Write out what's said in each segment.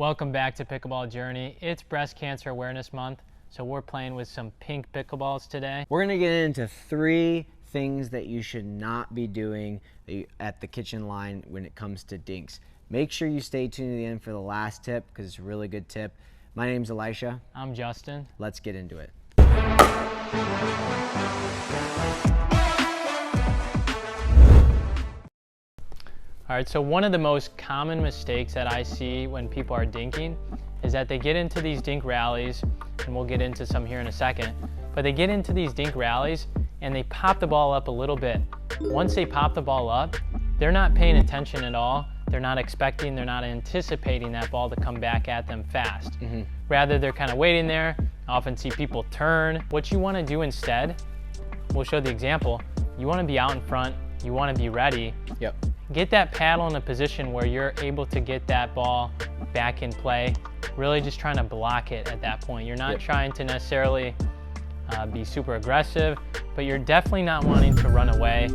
Welcome back to Pickleball Journey. It's Breast Cancer Awareness Month, so we're playing with some pink pickleballs today. We're gonna get into 3 things that you should not be doing at the kitchen line when it comes to dinks. Make sure you stay tuned to the end for the last tip because it's a really good tip. My name's Elisha. I'm Justin. Let's get into it. All right, so one of the most common mistakes that I see when people are dinking is that they get into these dink rallies, and we'll get into some here in a second, but they get into these dink rallies and they pop the ball up a little bit. Once they pop the ball up, they're not paying attention at all. They're not expecting, they're not anticipating that ball to come back at them fast. Rather, they're kind of waiting there. I often see people turn. What you want to do instead, we'll show the example, you want to be out in front, you want to be ready. Yep. Get that paddle in a position where you're able to get that ball back in play. Really just trying to block it at that point. You're not trying to necessarily be super aggressive, but you're definitely not wanting to run away,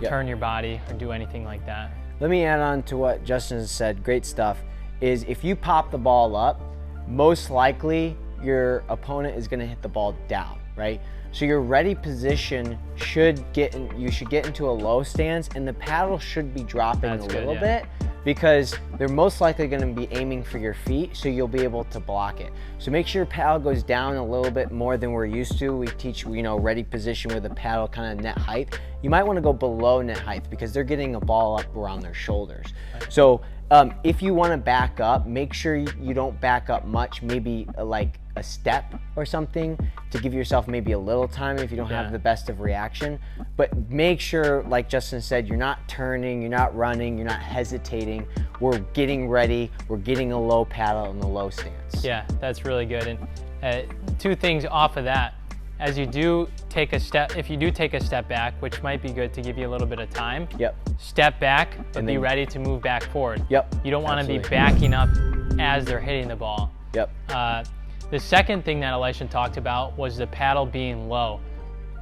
turn your body, or do anything like that. Let me add on to what Justin has said, great stuff, is if you pop the ball up, most likely your opponent is gonna hit the ball down, right? So your ready position should get into a low stance, and the paddle should be dropping a little bit because they're most likely going to be aiming for your feet, so you'll be able to block it. So make sure your paddle goes down a little bit more than we're used to. We teach, ready position with the paddle kind of net height. You might want to go below net height because they're getting a ball up around their shoulders. So if you want to back up, make sure you don't back up much, maybe like a step or something to give yourself maybe a little time if you don't have the best of reaction. But make sure, like Justin said, you're not turning, you're not running, you're not hesitating. We're getting ready, we're getting a low paddle in the low stance. Yeah, that's really good. And 2 things off of that. As you do take a step, if you do take a step back, which might be good to give you a little bit of time, step back, but be ready to move back forward. You don't want to be backing up as they're hitting the ball. The second thing that Elisha talked about was the paddle being low.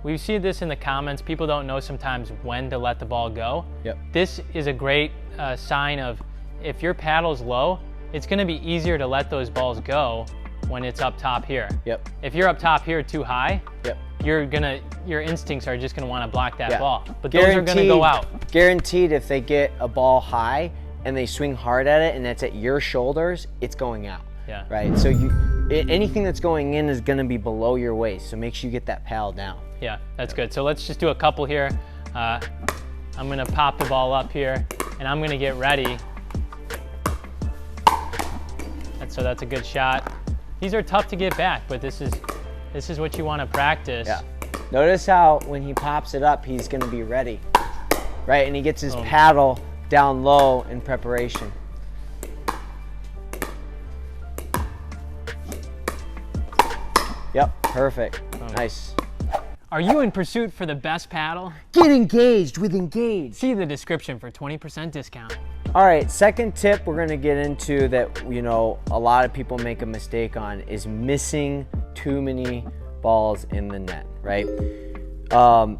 We see this in the comments. People don't know sometimes when to let the ball go. This is a great sign of if your paddle's low, it's going to be easier to let those balls go when it's up top here. If you're up top here too high, your instincts are just going to want to block that ball. But those are going to go out. Guaranteed, if they get a ball high and they swing hard at it and it's at your shoulders, it's going out. Right. So anything that's going in is going to be below your waist. So make sure you get that paddle down. Yeah, that's good. So let's just do a couple here. I'm going to pop the ball up here, and I'm going to get ready. So that's a good shot. These are tough to get back, but this is what you want to practice. Notice how when he pops it up, he's going to be ready, right? And he gets his paddle down low in preparation. Perfect. Nice. Are you in pursuit for the best paddle? Get engaged with Engage. See the description for 20% discount. All right, second tip we're gonna get into that a lot of people make a mistake on is missing too many balls in the net, right?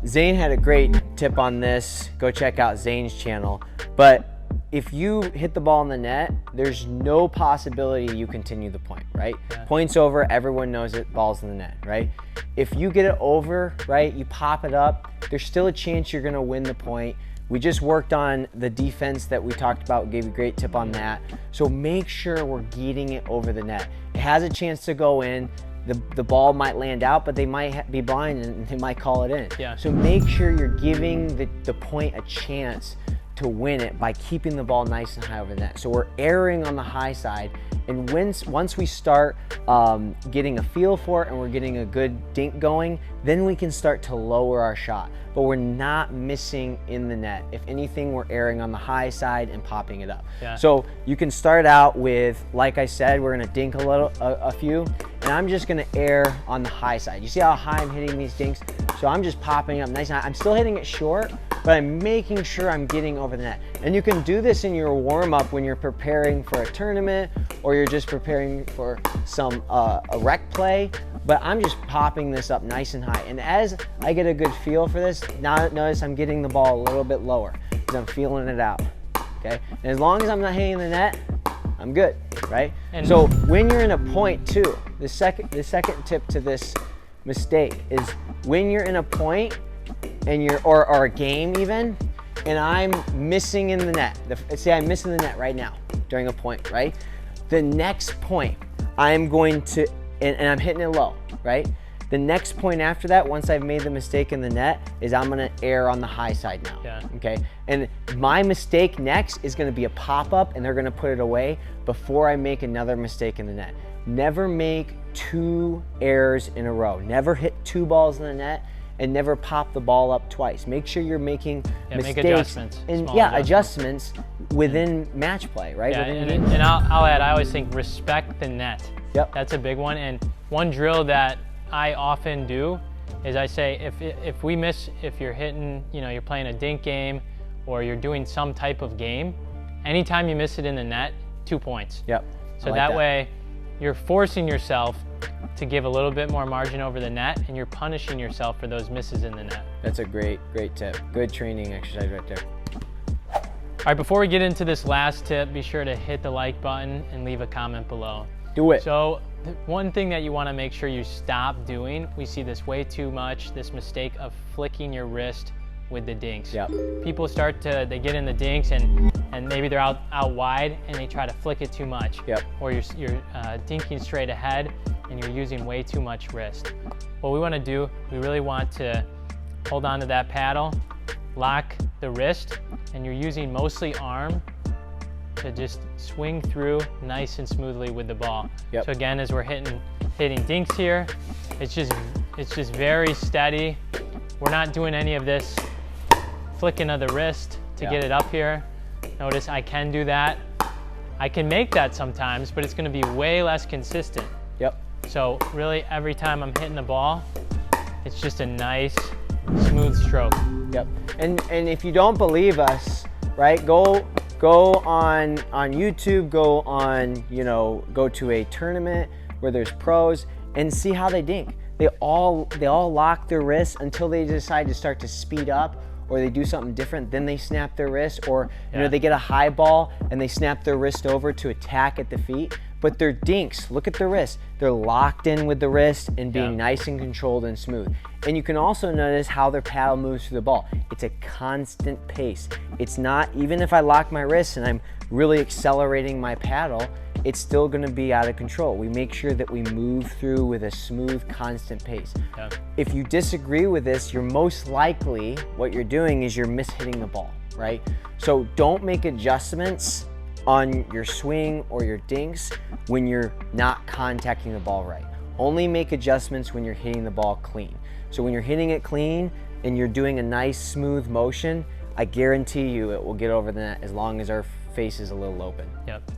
Zane had a great tip on this. Go check out Zane's channel. But if you hit the ball in the net, there's no possibility you continue the point, right? Point's over, everyone knows it, ball's in the net, right? If you get it over, right, you pop it up, there's still a chance you're gonna win the point. We just worked on the defense that we talked about, gave you a great tip on that. So make sure we're getting it over the net. It has a chance to go in. The ball might land out, but they might be blind and they might call it in. So make sure you're giving the point a chance to win it by keeping the ball nice and high over the net. So we're erring on the high side, and once we start getting a feel for it and we're getting a good dink going, then we can start to lower our shot. But we're not missing in the net. If anything, we're erring on the high side and popping it up. So you can start out with, like I said, we're gonna dink a few, and I'm just gonna err on the high side. You see how high I'm hitting these dinks? So I'm just popping up nice and high. I'm still hitting it short, but I'm making sure I'm getting over the net. And you can do this in your warm-up when you're preparing for a tournament or you're just preparing for some a rec play. But I'm just popping this up nice and high. And as I get a good feel for this, now notice I'm getting the ball a little bit lower because I'm feeling it out, okay? And as long as I'm not hitting the net, I'm good, right? And so when you're in a point too, the second tip to this mistake is when you're in a point and or a game even, and I'm missing in the net. Say I'm missing the net right now during a point, right? The next point, I'm going to, and I'm hitting it low, right? The next point after that, once I've made the mistake in the net, is I'm gonna err on the high side now, okay? And my mistake next is gonna be a pop-up, and they're gonna put it away before I make another mistake in the net. Never make 2 errors in a row. Never hit 2 balls in the net, and never pop the ball up twice. Make sure you're making mistakes. Make adjustments. And adjustments within match play, right? Yeah, and I'll add, I always think respect the net. Yep. That's a big one. And one drill that I often do is I say, if we miss, if you're hitting, you're playing a dink game or you're doing some type of game, anytime you miss it in the net, 2 points. Yep. So that way you're forcing yourself to give a little bit more margin over the net, and you're punishing yourself for those misses in the net. That's a great tip. Good training exercise right there. All right, before we get into this last tip, be sure to hit the like button and leave a comment below. Do it. So one thing that you want to make sure you stop doing, we see this way too much, this mistake of flicking your wrist with the dinks. Yep. People they get in the dinks and maybe they're out wide and they try to flick it too much. Yep. Or you're dinking straight ahead and you're using way too much wrist. What we want to do, we really want to hold on to that paddle, lock the wrist, and you're using mostly arm to just swing through nice and smoothly with the ball. Yep. So again, as we're hitting dinks here, it's just very steady. We're not doing any of this flicking of the wrist to get it up here. Notice I can do that. I can make that sometimes, but it's going to be way less consistent. Yep. So really, every time I'm hitting the ball, it's just a nice, smooth stroke. Yep. And if you don't believe us, right? Go on YouTube. Go to a tournament where there's pros and see how they dink. They all lock their wrists until they decide to start to speed up, or they do something different, then they snap their wrist, or they get a high ball and they snap their wrist over to attack at the feet. But their dinks, look at the wrist. They're locked in with the wrist and being nice and controlled and smooth. And you can also notice how their paddle moves through the ball. It's a constant pace. It's not, even if I lock my wrist and I'm really accelerating my paddle, it's still gonna be out of control. We make sure that we move through with a smooth, constant pace. Yeah. If you disagree with this, you're most likely, what you're doing is you're mishitting the ball, right? So don't make adjustments on your swing or your dinks when you're not contacting the ball right. Only make adjustments when you're hitting the ball clean. So when you're hitting it clean and you're doing a nice smooth motion, I guarantee you it will get over the net as long as our face is a little open. Yep.